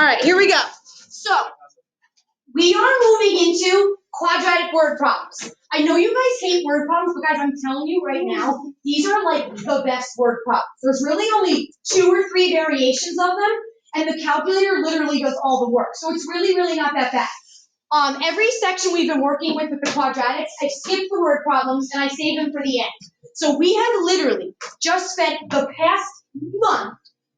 All right, here we go. So, we are moving into quadratic word problems. I know you guys hate word problems, but guys, I'm telling you right now, these are like the best word problems. There's really only 2 or 3 variations of them, and the calculator literally does all the work. So it's really, really not that bad. Every section we've been working with the quadratics, I skipped the word problems and I saved them for the end. So we have literally just spent the past month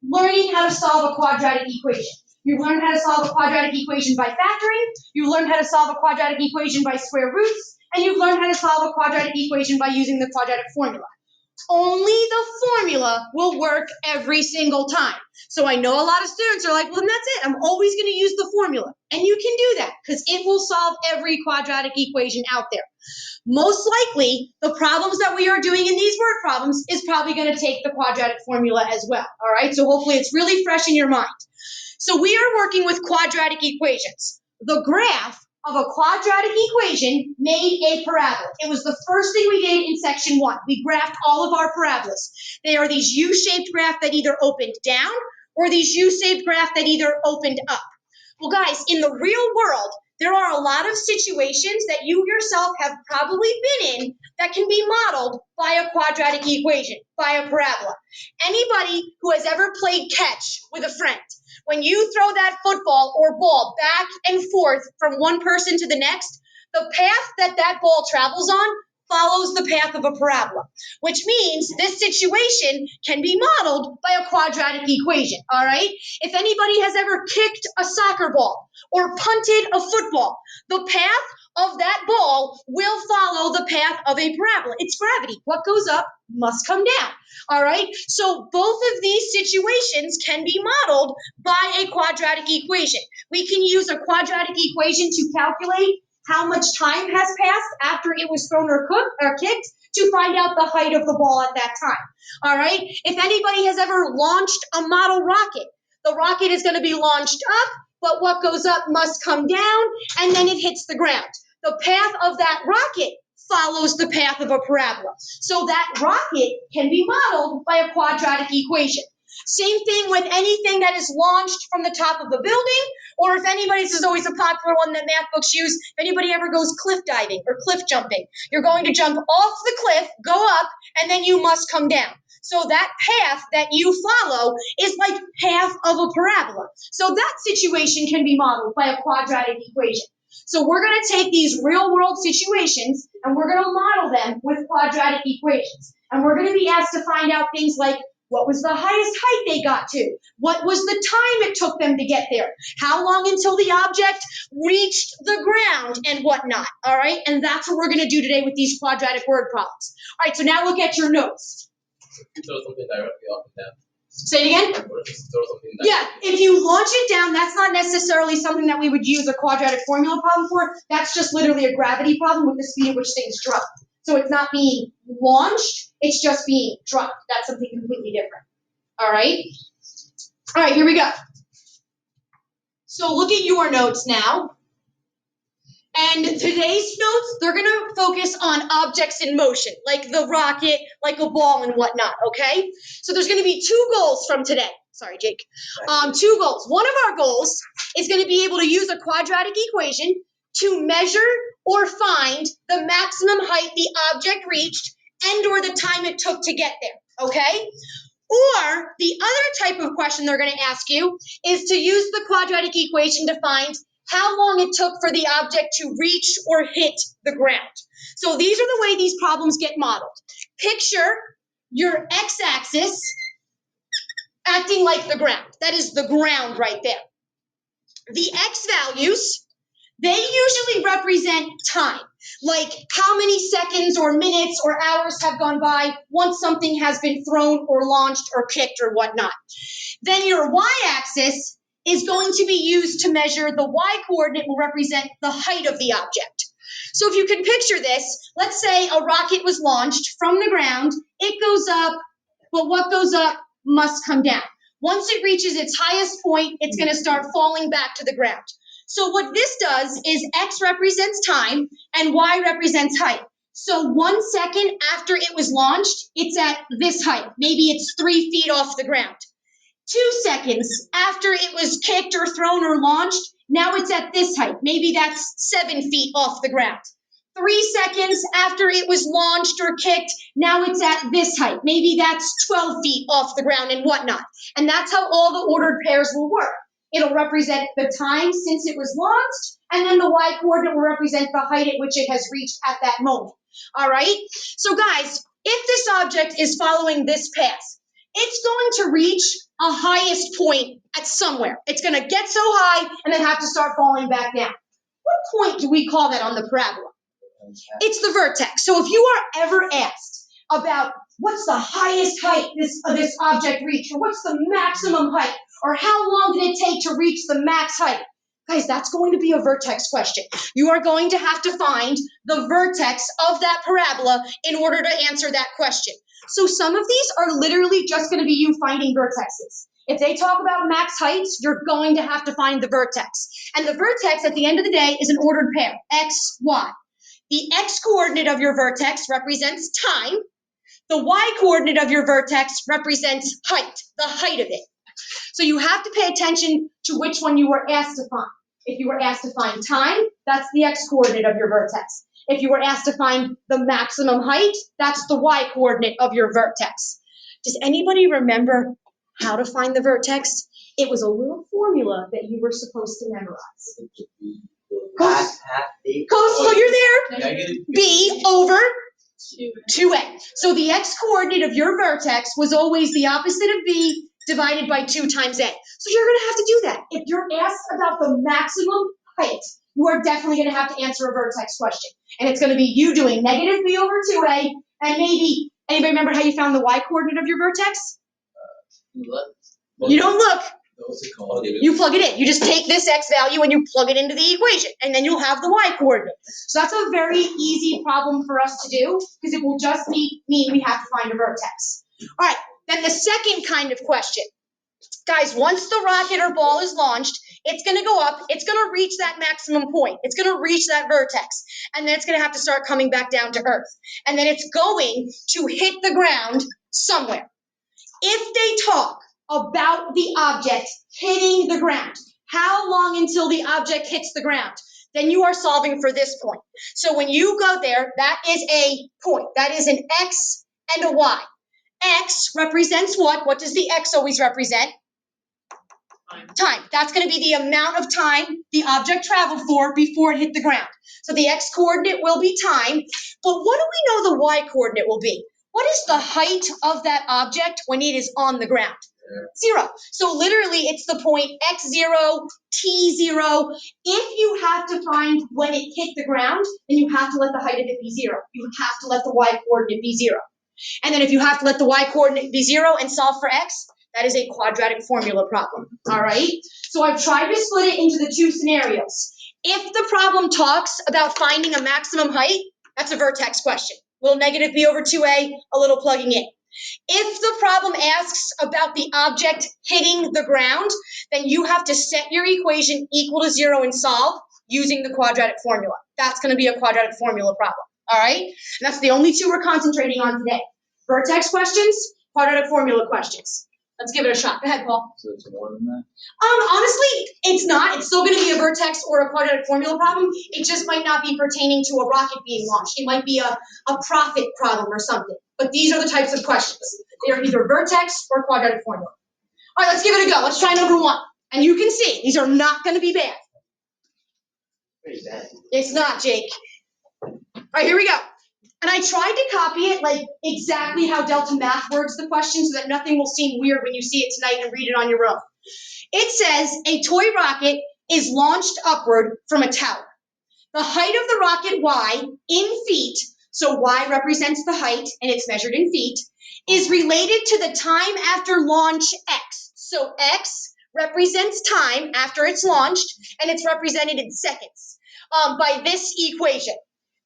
learning how to solve a quadratic equation. You learned how to solve a quadratic equation by factoring, you learned how to solve a quadratic equation by square roots, and you've learned how to solve a quadratic equation by using the quadratic formula. Only the formula will work every single time. So I know a lot of students are like, well, then that's it. I'm always going to use the formula. And you can do that because it will solve every quadratic equation out there. Most likely, the problems that we are doing in these word problems is probably going to take the quadratic formula as well. All right, so hopefully it's really fresh in your mind. So we are working with quadratic equations. The graph of a quadratic equation made a parabola. It was the first thing we did in section 1. We graphed all of our parabolas. They are these U-shaped graphs that either opened down or these U-shaped graphs that either opened up. Well, guys, in the real world, there are a lot of situations that you yourself have probably been in that can be modeled by a quadratic equation, by a parabola. Anybody who has ever played catch with a friend, when you throw that football or ball back and forth from one person to the next, the path that that ball travels on follows the path of a parabola, which means this situation can be modeled by a quadratic equation, all right? If anybody has ever kicked a soccer ball or punted a football, the path of that ball will follow the path of a parabola. It's gravity. What goes up must come down, all right? So both of these situations can be modeled by a quadratic equation. We can use a quadratic equation to calculate how much time has passed after it was thrown or kicked to find out the height of the ball at that time, all right? If anybody has ever launched a model rocket, the rocket is going to be launched up, but what goes up must come down, and then it hits the ground. The path of that rocket follows the path of a parabola. So that rocket can be modeled by a quadratic equation. Same thing with anything that is launched from the top of a building, or if anybody, this is always a popular one that math books use, if anybody ever goes cliff diving or cliff jumping, you're going to jump off the cliff, go up, and then you must come down. So that path that you follow is like half of a parabola. So that situation can be modeled by a quadratic equation. So we're going to take these real world situations and we're going to model them with quadratic equations. And we're going to be asked to find out things like, what was the highest height they got to? What was the time it took them to get there? How long until the object reached the ground and whatnot, all right? And that's what we're going to do today with these quadratic word problems. All right, so now look at your notes. Throw something directly up and down. Say it again? Yeah, if you launch it down, that's not necessarily something that we would use a quadratic formula problem for. That's just literally a gravity problem with the speed at which things drop. So it's not being launched, it's just being dropped. That's something completely different. All right? All right, here we go. So look at your notes now. And today's notes, they're going to focus on objects in motion, like the rocket, like a ball and whatnot, okay? So there's going to be 2 goals from today. Sorry, Jake. 2 goals. One of our goals is going to be able to use a quadratic equation to measure or find the maximum height the object reached and or the time it took to get there, okay? Or the other type of question they're going to ask you is to use the quadratic equation to find how long it took for the object to reach or hit the ground. So these are the way these problems get modeled. Picture your x-axis acting like the ground. That is the ground right there. The x values, they usually represent time, like how many seconds or minutes or hours have gone by once something has been thrown or launched or kicked or whatnot. Then your y-axis is going to be used to measure the y-coordinate will represent the height of the object. So if you can picture this, let's say a rocket was launched from the ground, it goes up, but what goes up must come down. Once it reaches its highest point, it's going to start falling back to the ground. So what this does is x represents time and y represents height. So 1 second after it was launched, it's at this height. Maybe it's 3 feet off the ground. 2 seconds after it was kicked or thrown or launched, now it's at this height. Maybe that's 7 feet off the ground. 3 seconds after it was launched or kicked, now it's at this height. Maybe that's 12 feet off the ground and whatnot. And that's how all the ordered pairs will work. It'll represent the time since it was launched, and then the y coordinate will represent the height at which it has reached at that moment. All right? So guys, if this object is following this path, it's going to reach a highest point at somewhere. It's going to get so high and then have to start falling back down. What point do we call that on the parabola? It's the vertex. So if you are ever asked about what's the highest height this object reached, or what's the maximum height, or how long did it take to reach the max height, guys, that's going to be a vertex question. You are going to have to find the vertex of that parabola in order to answer that question. So some of these are literally just going to be you finding vertexes. If they talk about max heights, you're going to have to find the vertex. And the vertex at the end of the day is an ordered pair, x, y. The x-coordinate of your vertex represents time. The y-coordinate of your vertex represents height, the height of it. So you have to pay attention to which one you were asked to find. If you were asked to find time, that's the x-coordinate of your vertex. If you were asked to find the maximum height, that's the y-coordinate of your vertex. Does anybody remember how to find the vertex? It was a little formula that you were supposed to memorize. So you're there. B over 2a. So the x-coordinate of your vertex was always the opposite of b divided by 2 times a. So you're going to have to do that. If you're asked about the maximum height, you are definitely going to have to answer a vertex question. And it's going to be you doing negative b over 2a, and maybe, anybody remember how you found the y-coordinate of your vertex? You don't look. You plug it in. You just take this x value and you plug it into the equation, and then you'll have the y-coordinate. So that's a very easy problem for us to do, because it will just mean we have to find a vertex. All right, then the second kind of question. Guys, once the rocket or ball is launched, it's going to go up, it's going to reach that maximum point, it's going to reach that vertex, and then it's going to have to start coming back down to Earth. And then it's going to hit the ground somewhere. If they talk about the object hitting the ground, how long until the object hits the ground, then you are solving for this point. So when you go there, that is a point. That is an x and a y. X represents what? What does the x always represent? Time. That's going to be the amount of time the object traveled for before it hit the ground. So the x-coordinate will be time, but what do we know the y-coordinate will be? What is the height of that object when it is on the ground? 0. So literally it's the point x0, t0. If you have to find when it hit the ground, then you have to let the height of it be 0. You have to let the y-coordinate be 0. And then if you have to let the y-coordinate be 0 and solve for x, that is a quadratic formula problem, all right? So I've tried to split it into the 2 scenarios. If the problem talks about finding a maximum height, that's a vertex question. A little negative b over 2a, a little plugging in. If the problem asks about the object hitting the ground, then you have to set your equation equal to 0 and solve using the quadratic formula. That's going to be a quadratic formula problem, all right? And that's the only 2 we're concentrating on today. Vertex questions, quadratic formula questions. Let's give it a shot. Go ahead, Paul. So it's more than that? Honestly, it's not. It's still going to be a vertex or a quadratic formula problem. It just might not be pertaining to a rocket being launched. It might be a profit problem or something. But these are the types of questions. They are either vertex or quadratic formula. All right, let's give it a go. Let's try number 1. And you can see, these are not going to be bad. Pretty bad. It's not, Jake. All right, here we go. And I tried to copy it like exactly how Delta Math words the question so that nothing will seem weird when you see it tonight and read it on your own. It says a toy rocket is launched upward from a tower. The height of the rocket, y, in feet, so y represents the height and it's measured in feet, is related to the time after launch x. So x represents time after it's launched, and it's represented in seconds by this equation.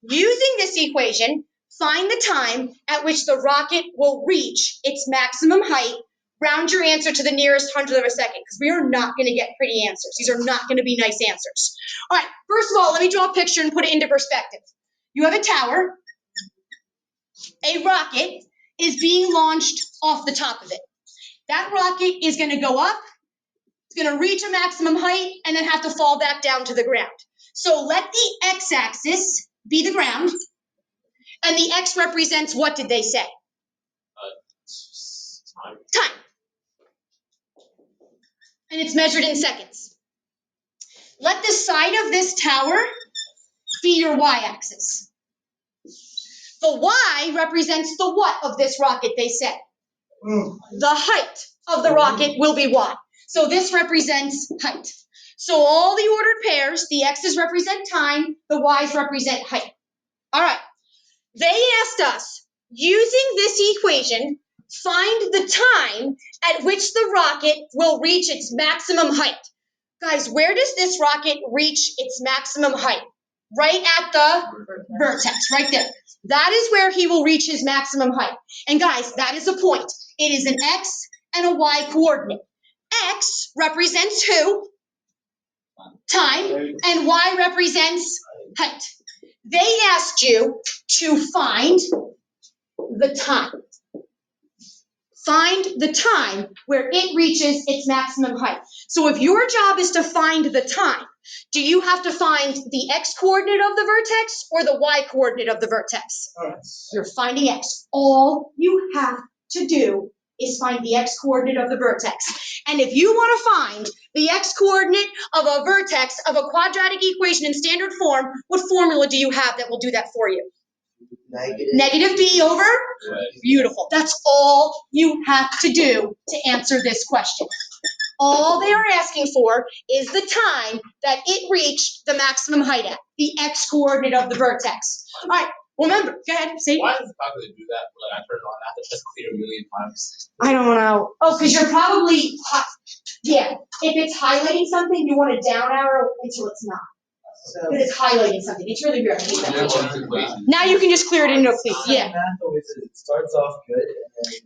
Using this equation, find the time at which the rocket will reach its maximum height. Round your answer to the nearest hundredth of a second, because we are not going to get pretty answers. These are not going to be nice answers. All right, first of all, let me draw a picture and put it into perspective. You have a tower. A rocket is being launched off the top of it. That rocket is going to go up, it's going to reach a maximum height, and then have to fall back down to the ground. So let the x-axis be the ground, and the x represents what did they say? Time. And it's measured in seconds. Let the side of this tower be your y-axis. The y represents the what of this rocket, they said. The height of the rocket will be y. So this represents height. So all the ordered pairs, the x's represent time, the y's represent height. All right. They asked us, using this equation, find the time at which the rocket will reach its maximum height. Guys, where does this rocket reach its maximum height? Right at the vertex, right there. That is where he will reach his maximum height. And guys, that is a point. It is an x and a y coordinate. X represents who? Time. And y represents height. They asked you to find the time. Find the time where it reaches its maximum height. So if your job is to find the time, do you have to find the x coordinate of the vertex or the y coordinate of the vertex? You're finding x. All you have to do is find the x coordinate of the vertex. And if you want to find the x coordinate of a vertex of a quadratic equation in standard form, what formula do you have that will do that for you? Negative b over? Beautiful. That's all you have to do to answer this question. All they are asking for is the time that it reached the maximum height at, the x coordinate of the vertex. All right, remember, go ahead, say it. Why does the calculator do that? Like I turned it on, I have to just clear a million times. I don't know. Oh, because you're probably, yeah, if it's highlighting something, you want a down arrow until it's not. Because it's highlighting something. It's really weird. Now you can just clear it into a please. Yeah. It starts off good.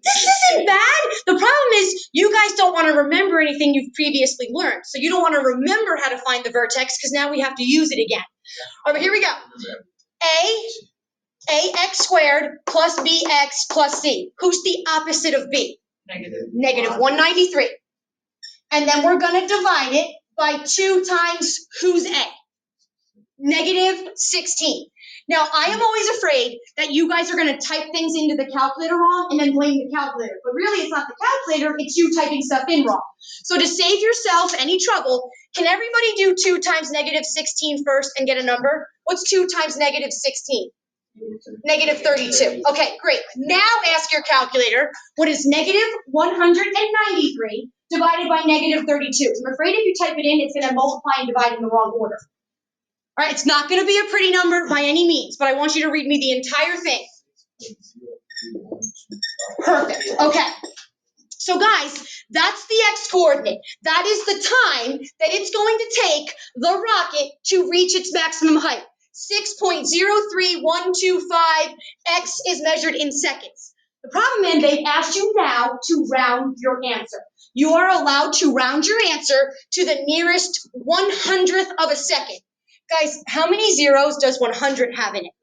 This isn't bad. The problem is you guys don't want to remember anything you've previously learned. So you don't want to remember how to find the vertex because now we have to use it again. All right, here we go. Ax squared plus bx plus c. Who's the opposite of b? Negative 193. And then we're going to divide it by 2 times who's a? Negative 16. Now, I am always afraid that you guys are going to type things into the calculator wrong and then blame the calculator. But really, it's not the calculator, it's you typing stuff in wrong. So to save yourself any trouble, can everybody do 2 times negative 16 first and get a number? What's 2 times negative 16? Negative 32. Okay, great. Now ask your calculator, what is negative 193 divided by negative 32? I'm afraid if you type it in, it's going to multiply and divide in the wrong order. All right, it's not going to be a pretty number by any means, but I want you to read me the entire thing. Perfect. Okay. So guys, that's the x coordinate. That is the time that it's going to take the rocket to reach its maximum height. 6.03125 x is measured in seconds. The problem is they've asked you now to round your answer. You are allowed to round your answer to the nearest 100th of a second. Guys, how many zeros does 100 have in it?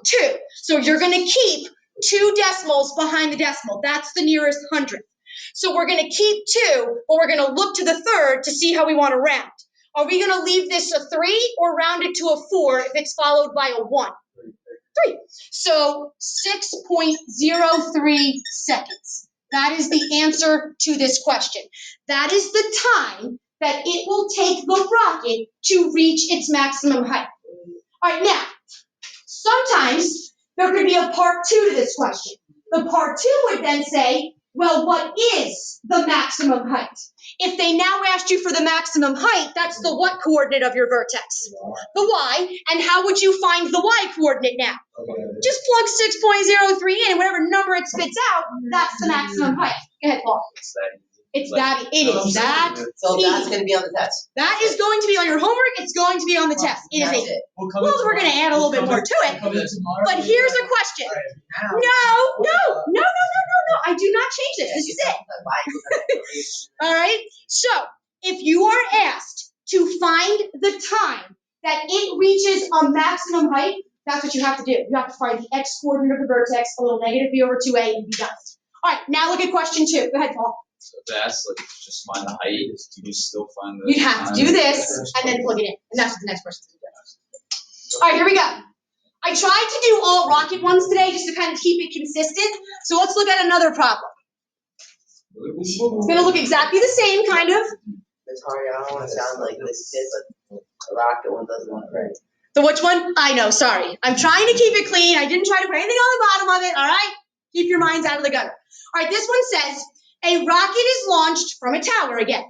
2. So you're going to keep 2 decimals behind the decimal. That's the nearest 100th. So we're going to keep 2, but we're going to look to the third to see how we want to round. Are we going to leave this a 3 or round it to a 4 if it's followed by a 1? 3. So 6.03 seconds. That is the answer to this question. That is the time that it will take the rocket to reach its maximum height. All right, now, sometimes there could be a part 2 to this question. The part 2 would then say, well, what is the maximum height? If they now asked you for the maximum height, that's the what coordinate of your vertex? The y. And how would you find the y coordinate now? Just plug 6.03 in, and whatever number it spits out, that's the maximum height. Go ahead, Paul. It is that So that's going to be on the test. That is going to be on your homework. It's going to be on the test. It is a, well, we're going to add a little bit more to it. But here's a question. No. I do not change this. This is it. All right. So if you are asked to find the time that it reaches a maximum height, that's what you have to do. You have to find the x coordinate of the vertex, a little negative b over 2a, and be done. All right. Now look at question 2. Go ahead, Paul. So if they ask, like, just find the height, do you still find the You'd have to do this and then plug it in, and that's what the next person's gonna do. All right, here we go. I tried to do all rocket ones today just to kind of keep it consistent. So let's look at another problem. It's gonna look exactly the same, kind of. It's hard, I don't wanna sound like this kid, but the rocket one doesn't look right. The which one? I know, sorry. I'm trying to keep it clean. I didn't try to put anything on the bottom of it, all right? Keep your minds out of the gutter. All right, this one says, a rocket is launched from a tower again.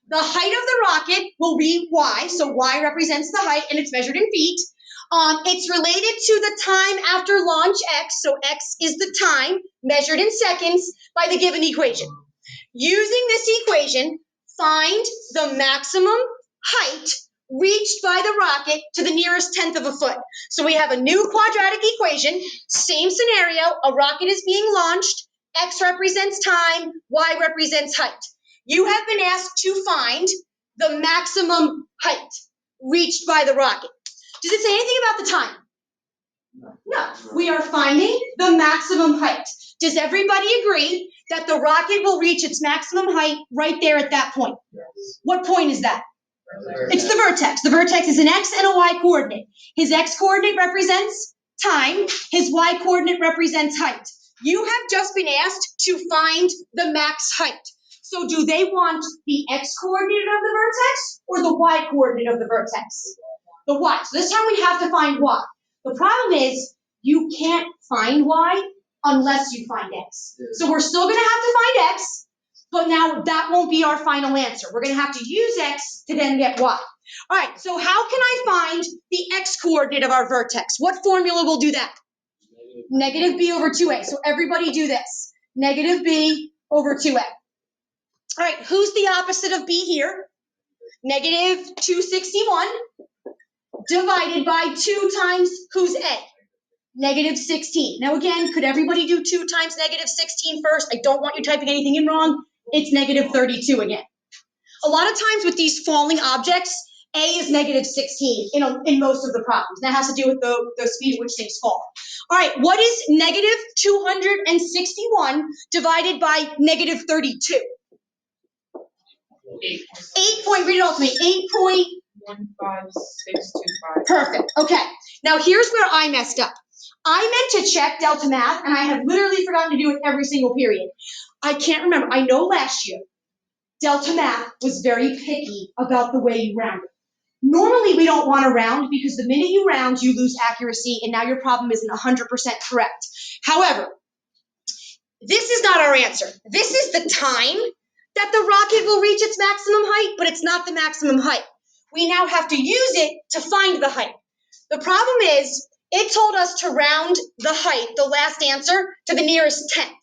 The height of the rocket will be y, so y represents the height, and it's measured in feet. It's related to the time after launch x, so x is the time measured in seconds by the given equation. Using this equation, find the maximum height reached by the rocket to the nearest tenth of a foot. So we have a new quadratic equation, same scenario, a rocket is being launched, x represents time, y represents height. You have been asked to find the maximum height reached by the rocket. Does it say anything about the time? No. We are finding the maximum height. Does everybody agree that the rocket will reach its maximum height right there at that point? Yes. What point is that? It's the vertex. The vertex is an x and a y coordinate. His x coordinate represents time. His y coordinate represents height. You have just been asked to find the max height. So do they want the x coordinate of the vertex or the y coordinate of the vertex? The y. So this time we have to find y. The problem is you can't find y unless you find x. So we're still going to have to find x, but now that won't be our final answer. We're going to have to use x to then get y. All right, so how can I find the x coordinate of our vertex? What formula will do that? Negative b over 2a. So everybody do this. Negative b over 2a. All right, who's the opposite of b here? Negative 261 divided by 2 times who's a? Negative 16. Now again, could everybody do 2 times negative 16 first? I don't want you typing anything in wrong. It's negative 32 again. A lot of times with these falling objects, a is negative 16 in most of the problems. That has to do with the speed at which things fall. All right, what is negative 261 divided by negative 32? 8 point, read it all to me. 15625. Perfect. Okay. Now here's where I messed up. I meant to check delta math, and I have literally forgotten to do it every single period. I can't remember. I know last year, delta math was very picky about the way you rounded. Normally, we don't want to round because the minute you round, you lose accuracy, and now your problem isn't 100% correct. However, this is not our answer. This is the time that the rocket will reach its maximum height, but it's not the maximum height. We now have to use it to find the height. The problem is, it told us to round the height, the last answer, to the nearest tenth.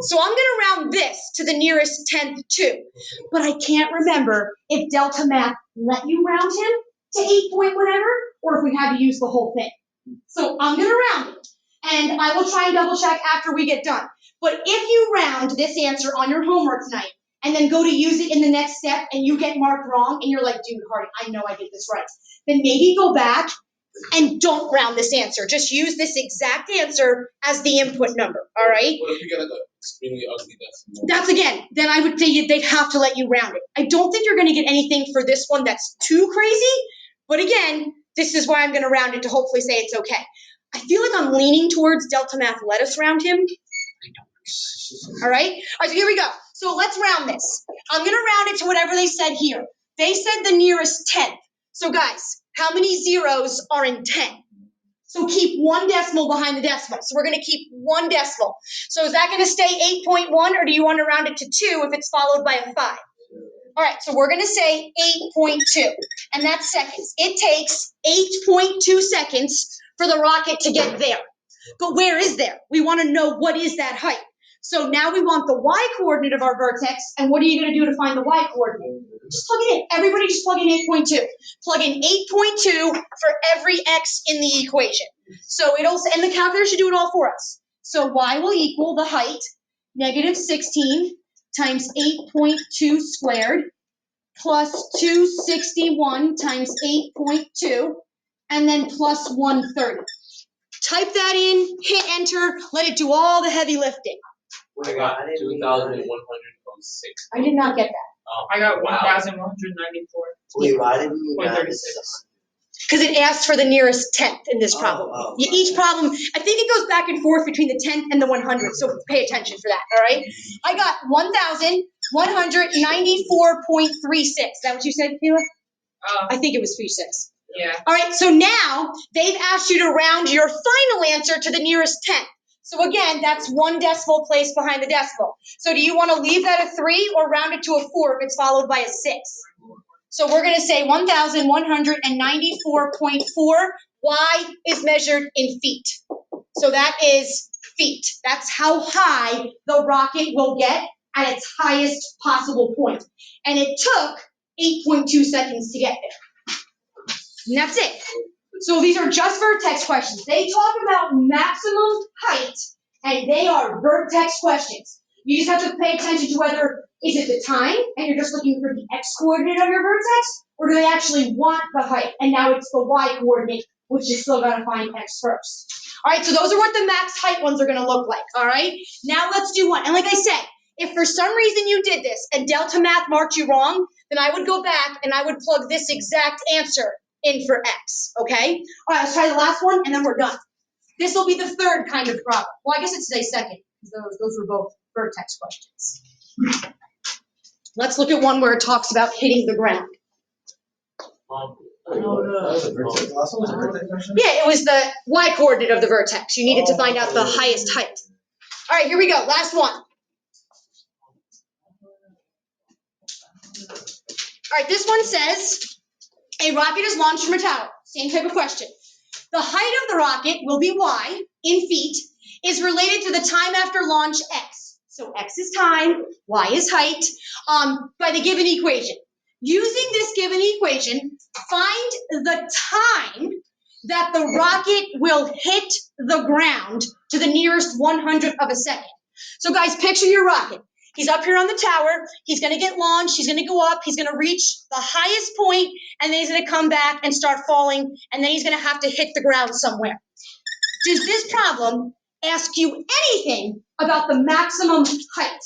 So I'm going to round this to the nearest tenth too. But I can't remember if delta math let you round him to 8 point whatever, or if we had to use the whole thing. So I'm going to round it. And I will try and double check after we get done. But if you round this answer on your homework tonight, and then go to use it in the next step, and you get marked wrong, and you're like, dude, Hardy, I know I did this right. Then maybe go back and don't round this answer. Just use this exact answer as the input number, all right? What if we get like an extremely ugly decimal? That's again, then I would say they'd have to let you round it. I don't think you're going to get anything for this one that's too crazy, but again, this is why I'm going to round it to hopefully say it's okay. I feel like I'm leaning towards delta math. Let us round him. All right, so here we go. So let's round this. I'm going to round it to whatever they said here. They said the nearest tenth. So guys, how many zeros are in 10? So keep 1 decimal behind the decimal. So we're going to keep 1 decimal. So is that going to stay 8.1, or do you want to round it to 2 if it's followed by a 5? All right, so we're going to say 8.2, and that's seconds. It takes 8.2 seconds for the rocket to get there. But where is there? We want to know what is that height. So now we want the y coordinate of our vertex, and what are you going to do to find the y coordinate? Just plug it in. Everybody just plug in 8.2. Plug in 8.2 for every x in the equation. So it'll, and the calculator should do it all for us. So y will equal the height, negative 16 times 8.2 squared, plus 261 times 8.2, and then plus 130. Type that in, hit enter, let it do all the heavy lifting. I got 2,100. 6. I did not get that. I got Wow. 1,194. Wait, why didn't you Point round this 36. Because it asked for the nearest tenth in this problem. Each problem, I think it goes back and forth between the tenth and the 100, so pay attention for that, all right? I got 1,194.36. Is that what you said, Kayla? I think it was 36. Yeah. All right, so now they've asked you to round your final answer to the nearest tenth. So again, that's 1 decimal place behind the decimal. So do you want to leave that a 3 or round it to a 4 if it's followed by a 6? So we're going to say 1,194.4. Y is measured in feet. So that is feet. That's how high the rocket will get at its highest possible point. And it took 8.2 seconds to get there. And that's it. So these are just vertex questions. They talk about maximum height, and they are vertex questions. You just have to pay attention to whether is it the time, and you're just looking for the x-coordinate of your vertex, or do they actually want the height, and now it's the y-coordinate, which is still got to find x first. All right, so those are what the max height ones are going to look like, all right? Now let's do one. And like I said, if for some reason you did this and Delta Math marked you wrong, then I would go back and I would plug this exact answer in for x, okay? All right, let's try the last one, and then we're done. This will be the third kind of problem. Well, I guess it's today's second, because those were both vertex questions. Let's look at one where it talks about hitting the ground. That was a vertex. Last one was a vertex question? Yeah, it was the y-coordinate of the vertex. You needed to find out the highest height. All right, here we go. Last one. All right, this one says, a rocket is launched from a tower. Same type of question. The height of the rocket will be y in feet, is related to the time after launch x. So x is time, y is height, by the given equation. Using this given equation, find the time that the rocket will hit the ground to the nearest 100th of a second. So guys, picture your rocket. He's up here on the tower, he's gonna get launched, he's gonna go up, he's gonna reach the highest point, and then he's gonna come back and start falling, and then he's gonna have to hit the ground somewhere. Does this problem ask you anything about the maximum height?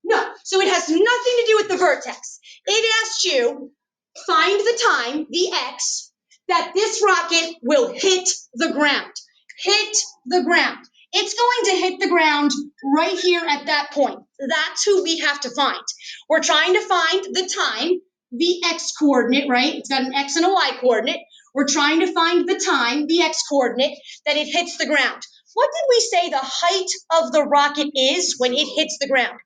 No, so it has nothing to do with the vertex. It asks you, find the time, the x, that this rocket will hit the ground. Hit the ground. It's going to hit the ground right here at that point. That's who we have to find. We're trying to find the time, the x-coordinate, right? It's got an x and a y-coordinate. We're trying to find the time, the x-coordinate, that it hits the ground. What did we say the height of the rocket is when it hits the ground?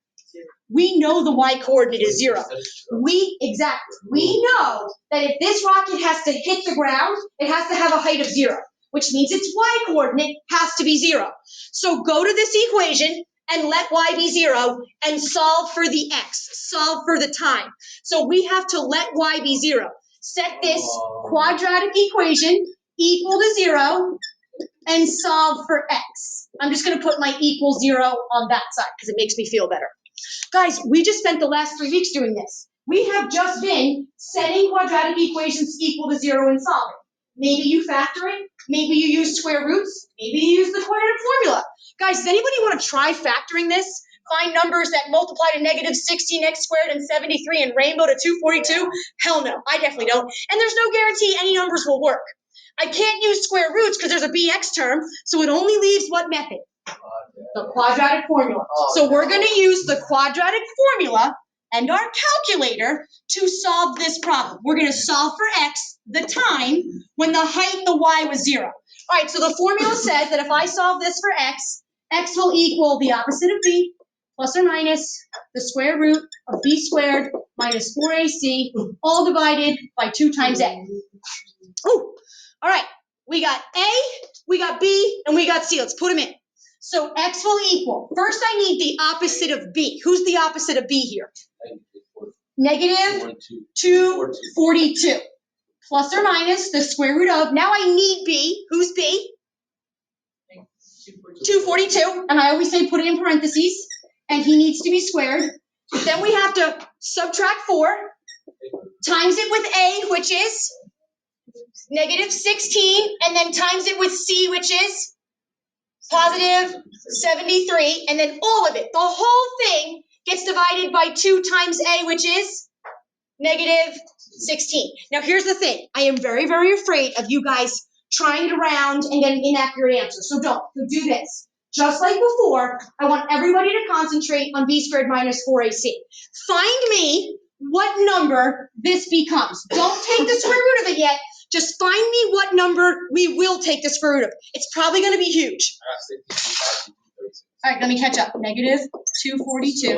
We know the y-coordinate is 0. We know that if this rocket has to hit the ground, it has to have a height of 0, which means its y-coordinate has to be 0. So go to this equation and let y be 0 and solve for the x, solve for the time. So we have to let y be 0. Set this quadratic equation equal to 0 and solve for x. I'm just going to put my equal 0 on that side because it makes me feel better. Guys, we just spent the last 3 weeks doing this. We have just been setting quadratic equations equal to 0 and solving. Maybe you factor it, maybe you use square roots, maybe you use the quadratic formula. Guys, does anybody want to try factoring this? Find numbers that multiply to negative 16x squared and 73 and rainbow to 242? Hell no, I definitely don't. And there's no guarantee any numbers will work. I can't use square roots because there's a bx term, so it only leaves what method? The quadratic formula. So we're going to use the quadratic formula and our calculator to solve this problem. We're going to solve for x, the time, when the height, the y, was 0. All right, so the formula says that if I solve this for x, x will equal the opposite of b, plus or minus the square root of b squared minus 4ac, all divided by 2 times a. Ooh, all right, we got a, we got b, and we got c. Let's put them in. So x will equal, first I need the opposite of b. Who's the opposite of b here? Negative 242. Plus or minus the square root of, now I need b. Who's b? 242, and I always say put it in parentheses, and he needs to be squared. Then we have to subtract 4, times it with a, which is negative 16, and then times it with c, which is positive 73, and then all of it, the whole thing, gets divided by 2 times A, which is negative 16. Now here's the thing. I am very, very afraid of you guys trying to round and get an inaccurate answer. So don't. So do this. Just like before, I want everybody to concentrate on b squared minus 4ac. Find me what number this becomes. Don't take the square root of it yet. Just find me what number we will take the square root of. It's probably going to be huge. All right, let me catch up. Negative 242.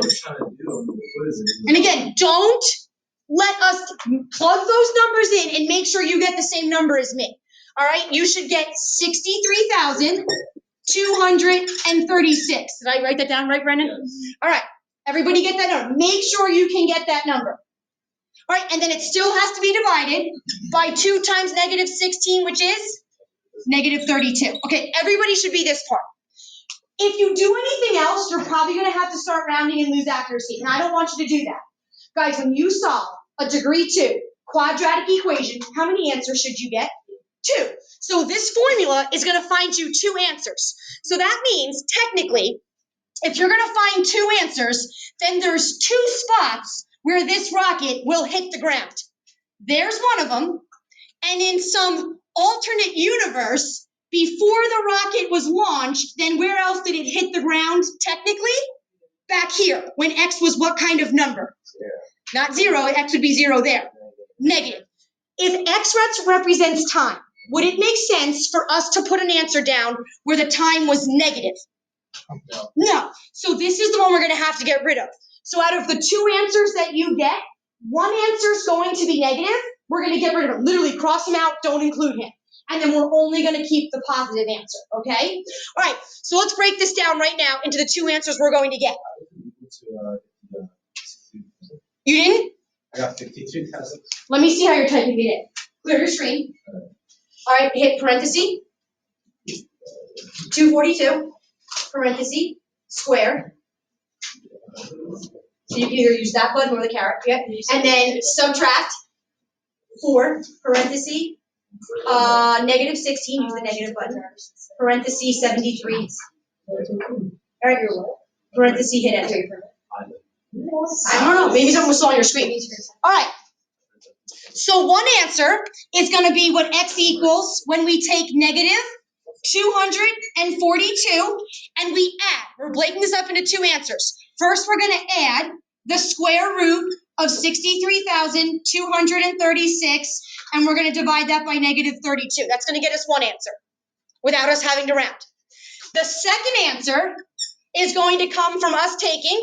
And again, don't let us plug those numbers in and make sure you get the same number as me. All right, you should get 63,236. Did I write that down right, Brendan? Yes. All right, everybody get that number. Make sure you can get that number. All right, and then it still has to be divided by 2 times negative 16, which is negative 32. Okay, everybody should be this part. If you do anything else, you're probably going to have to start rounding and lose accuracy, and I don't want you to do that. Guys, when you solve a degree 2 quadratic equation, how many answers should you get? 2. So this formula is going to find you 2 answers. So that means, technically, if you're going to find 2 answers, then there's 2 spots where this rocket will hit the ground. There's one of them, and in some alternate universe, before the rocket was launched, then where else did it hit the ground, technically? Back here, when x was what kind of number? Not 0, x would be 0 there. Negative. If x represents time, would it make sense for us to put an answer down where the time was negative? No. So this is the one we're going to have to get rid of. So out of the 2 answers that you get, one answer is going to be negative. We're going to get rid of him. Literally cross him out, don't include him. And then we're only going to keep the positive answer, okay? All right, so let's break this down right now into the 2 answers we're going to get. You didn't? I got 53,000. Let me see how you're typing it in. Clear your screen. All right, hit parenthesis. 242, parenthesis, square. So you can either use that button or the caret, yeah? And then subtract 4, parenthesis, negative 16, use the negative button, parenthesis 73. All right, parenthesis, hit enter. I don't know, maybe something was still on your screen. All right. So one answer is going to be what x equals when we take negative 242 and we add. We're breaking this up into 2 answers. First, we're going to add the square root of 63,236, and we're going to divide that by negative 32. That's going to get us one answer without us having to round. The second answer is going to come from us taking,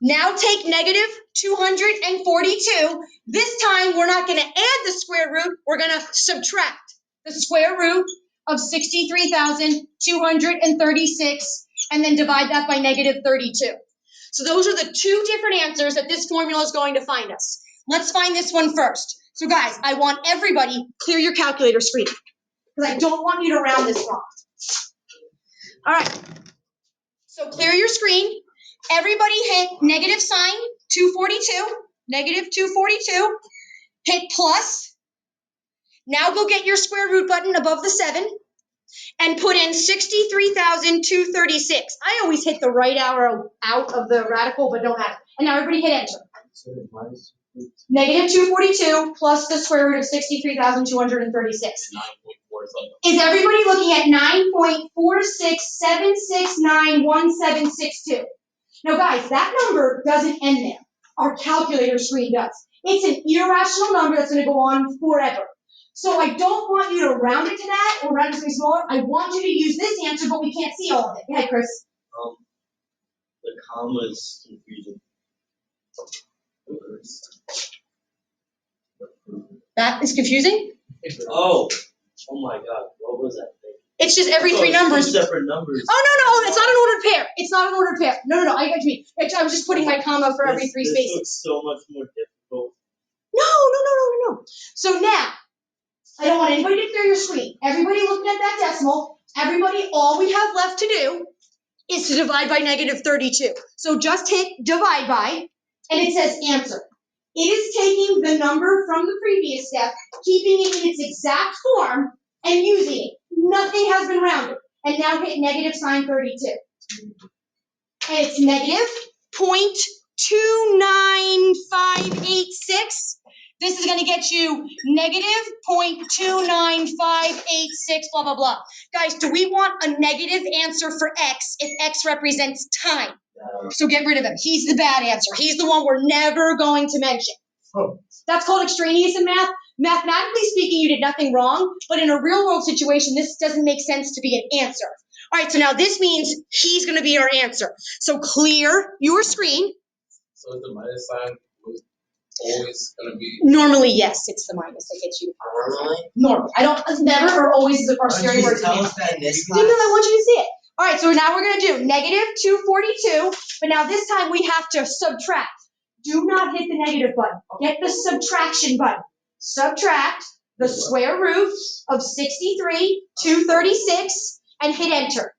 now take negative 242. This time, we're not going to add the square root. We're going to subtract the square root of 63,236 and then divide that by negative 32. So those are the 2 different answers that this formula is going to find us. Let's find this one first. So guys, I want everybody clear your calculator screen because I don't want you to round this wrong. All right. So clear your screen. Everybody hit negative sign 242, negative 242. Hit plus. Now go get your square root button above the 7 and put in 63,236. I always hit the right arrow out of the radical, but don't have it. And now everybody hit enter. Negative 242 plus the square root of 63,236. 9.4 Is everybody looking at 9.467691762? Now guys, that number doesn't end there. Our calculator screen does. It's an irrational number that's going to go on forever. So I don't want you to round it to that or round it to something smaller. I want you to use this answer, but we can't see all of it. Go ahead, Chris. The comma is confusing. That is confusing? Oh my God, what was that thing? It's just every 3 numbers. 2 separate numbers. Oh, no, it's not an ordered pair. It's not an ordered pair. No, I got you. I was just putting my comma for every 3 spaces. This looks so much more difficult. No. So now, I don't want anybody to clear your screen. Everybody looking at that decimal, all we have left to do is to divide by negative 32. So just hit divide by, and it says answer. It is taking the number from the previous step, keeping it in its exact form, and using it. Nothing has been rounded. And now hit negative sign 32. and it's negative 0.29586. This is going to get you negative 0.29586, blah, blah, blah. Guys, do we want a negative answer for x if x represents time? So get rid of him. He's the bad answer. He's the one we're never going to mention. That's called extraneous in math. Mathematically speaking, you did nothing wrong, but in a real world situation, this doesn't make sense to be an answer. All right, so now this means he's going to be our answer. So clear your screen. So is the minus sign always gonna be? Normally, yes, it's the minus that gets you. Normally? Normally. I don't, never or always is our scary word. Tell us that in this No, class. I want you to see it. All right, so now we're going to do negative 242, but now this time we have to subtract. Do not hit the negative button. Get the subtraction button. Subtract the square root of 63, 236, and hit enter.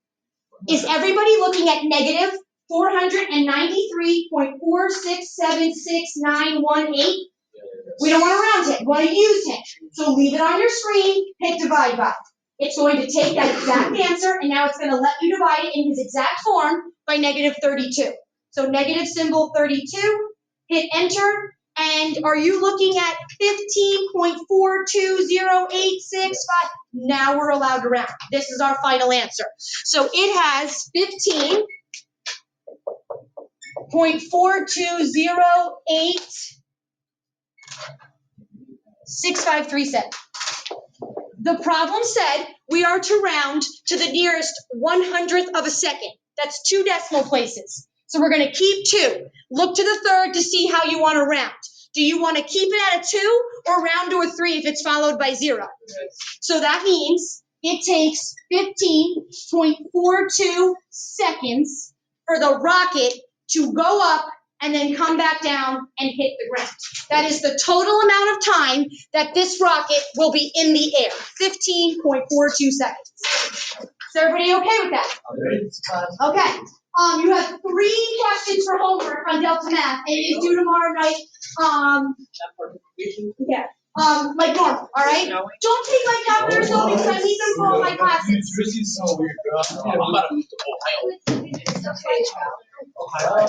Is everybody looking at negative 493.4676918? We don't want to round it. We want to use it. So leave it on your screen, hit divide by. It's going to take that exact answer, and now it's going to let you divide it in his exact form by negative 32. So negative symbol 32, hit enter, and are you looking at 15.420865? Now we're allowed to round. This is our final answer. So it has 15.42086537. The problem said we are to round to the nearest 100th of a second. That's 2 decimal places. So we're going to keep 2. Look to the third to see how you want to round. Do you want to keep it at a 2 or round to a 3 if it's followed by 0? So that means it takes 15.42 seconds for the rocket to go up and then come back down and hit the ground. That is the total amount of time that this rocket will be in the air, 15.42 seconds. Is everybody okay with that? Okay. You have 3 questions for homework on Delta Math, and it is due tomorrow night. Yeah. Like normal, all right? Don't take my calculators home because I need them for all my classes. Jersey's so weird, girl. I'm about to move to Ohio. Ohio.